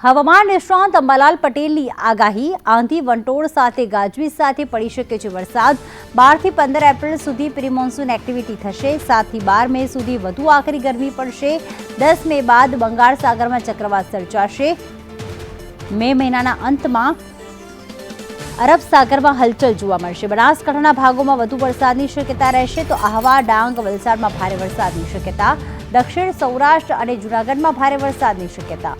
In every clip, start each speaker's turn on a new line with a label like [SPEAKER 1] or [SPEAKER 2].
[SPEAKER 1] હવામાન નિષ્ણાંત અંબાલાલ પટેલની આગાહી આંધી વંટોળ સાથે ગાજવીજ સાથે પડી શકે છે વરસાદ 12 થી 15 એપ્રિલ સુધી પ્રી મોન્સૂન એક્ટિવિટી થશે 7 થી 12 મે સુધી વધુ આકરી ગરમી પડશે 10 મે બાદ બંગાળ સાગરમાં ચક્રવાત સર્જાશે મે મહિનાના અંતમાં અરબ સાગરમાં હલચલ જોવા મળશે બનાસકાંઠાના ભાગોમાં વધુ વરસાદની શક્યતા રહેશે તો આહવા ડાંગ વલસાડમાં ભારે વરસાદની શક્યતા દક્ષિણ સૌરાષ્ટ્ર અને જૂનાગઢમાં ભારે વરસાદની શક્યતા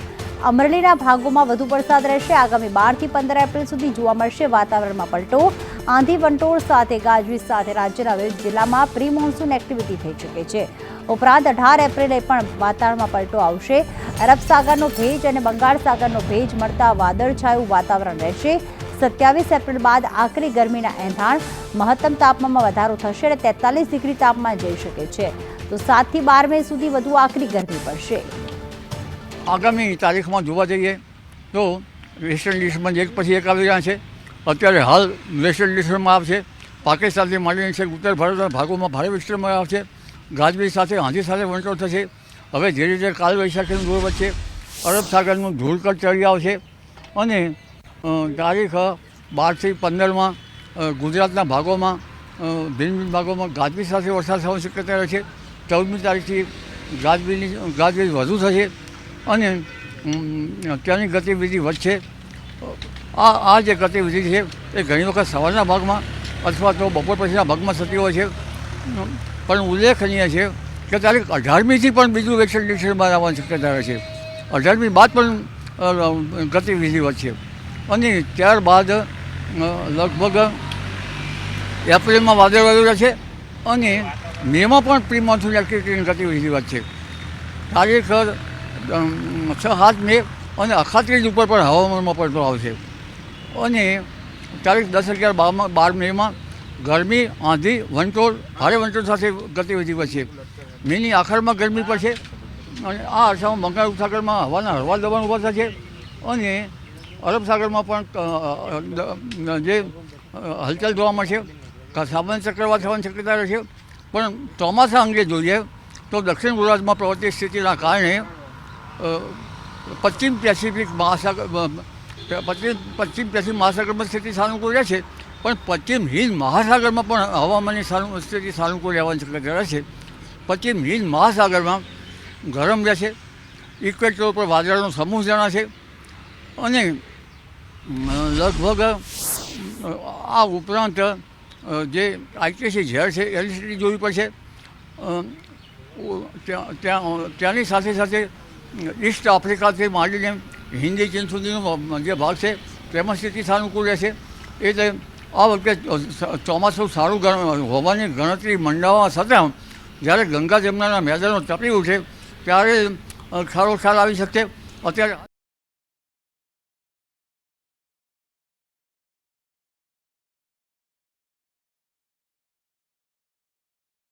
[SPEAKER 1] અમરેલીના ભાગોમાં વધુ વરસાદ રહેશે આગામી 12 થી 15 એપ્રિલ સુધી જોવા મળશે વાતાવરણમાં પલટો આંધી વંટોળ સાથે ગાજવીજ સાથે રાજ્યના વિવિધ જિલ્લામાં પ્રી મોન્સૂન એક્ટિવિટી થઈ શકે છે ઉપરાંત 18 એપ્રિલે પણ વાતાવરણમાં પલટો આવશે અરબ સાગરનો ભેજ અને બંગાળ સાગરનો ભેજ મળતા વાદળછાયું વાતાવરણ રહેશે 27 એપ્રિલ બાદ આકરી ગરમીના એંધાણ મહત્તમ તાપમાનમાં વધારો થશે અને 43 ડિગ્રી તાપમાન જઈ શકે છે તો 7 થી 12 મે સુધી વધુ આકરી ગરમી પડશે
[SPEAKER 2] આગામી તારીખમાં જોવા જઈએ તો વેસ્ટર્ન ડિસ્ટર્બન્સ એક પછી એક આવી રહ્યા છે અત્યારે હાલ વેસ્ટર્ન ડિસ્ટર્બન્સમાં આવશે પાકિસ્તાનથી માંડીને છે ઉત્તર ભારતના ભાગોમાં ભારે વિસ્તરણમાં આવશે ગાજવીજ સાથે આંધી સાથે વંટોળ થશે હવે જે રીતે કાલ વૈશાખીનું જોર વચ્ચે અરબ સાગરનું ધૂળકટ ચડી આવશે અને તારીખ 12 થી 15માં ગુજરાતના ભાગોમાં ભિન્ન ભિન્ન ભાગોમાં ગાજવીજ સાથે વરસાદ થવાની શક્યતા રહે છે 14મી તારીખથી ગાજવીજ વધુ થશે અને ત્યાંની ગતિવિધિ વધશે આ જે ગતિવિધિ છે એ ઘણી વખત સવારના ભાગમાં અથવા તો બપોર પછીના ભાગમાં થતી હોય છે પણ ઉલ્લેખનીય છે કે તારીખ 18મીથી પણ બીજું વેસ્ટર્ન ડિસ્ટર્બન્સ આવવાની શક્યતા રહે છે 18મી બાદ પણ ગતિવિધિ વધશે અને ત્યારબાદ લગભગ એપ્રિલમાં વાદળવાયું રહેશે અને મેમાં પણ પ્રી મોન્સૂન એક્ટિવિટીની ગતિવિધિ વધશે તારીખ 6-7 મે અને 38 ઉપર પણ હવામાનમાં પલટો આવશે અને તારીખ 10-11-12 મેમાં ગરમી આંધી વંટોળ ભારે વંટોળ સાથે ગતિવિધિ વધશે મેની આખરમાં ગરમી પડશે અને આ અરસામાં બંગાળ ઉપસાગરમાં હવાના હળવા દબાણ ઊભા થશે અને અરબ સાગરમાં પણ જે હલચલ જોવા મળશે સામાન્ય ચક્રવાત થવાની શક્યતા રહેશે પણ ચોમાસા અંગે જોઈએ તો દક્ષિણ ગુજરાતમાં પ્રવર્તી સ્થિતિના કારણે પશ્ચિમ પેસિફિક મહાસાગરમાં સ્થિતિ સાનુકૂળ રહેશે પણ પશ્ચિમ હિન્દ મહાસાગરમાં પણ હવામાનની સ્થિતિ સાનુકૂળ રહેવાની શક્યતા રહેશે પશ્ચિમ હિન્દ મહાસાગરમાં ગરમ રહેશે ઇક્વેટર ઉપર વાદળનો સમૂહ જણાશે અને લગભગ આ ઉપરાંત જે આઈટીસી ઝેર છે એની સ્થિતિ જોવી પડશે ત્યાંની સાથે સાથે ઈસ્ટ આફ્રિકાથી માંડીને હિન્દી ચીન સુધીનો જે ભાગ છે તેમાં સ્થિતિ સાનુકૂળ રહેશે એટલે આ વખતે ચોમાસું સારું હોવાની ગણતરી મંડાવવા છતાં જ્યારે ગંગા જમનાના મેદાનો તપી ઉઠે ત્યારે ખ્યાલ આવી શકશે અત્યારે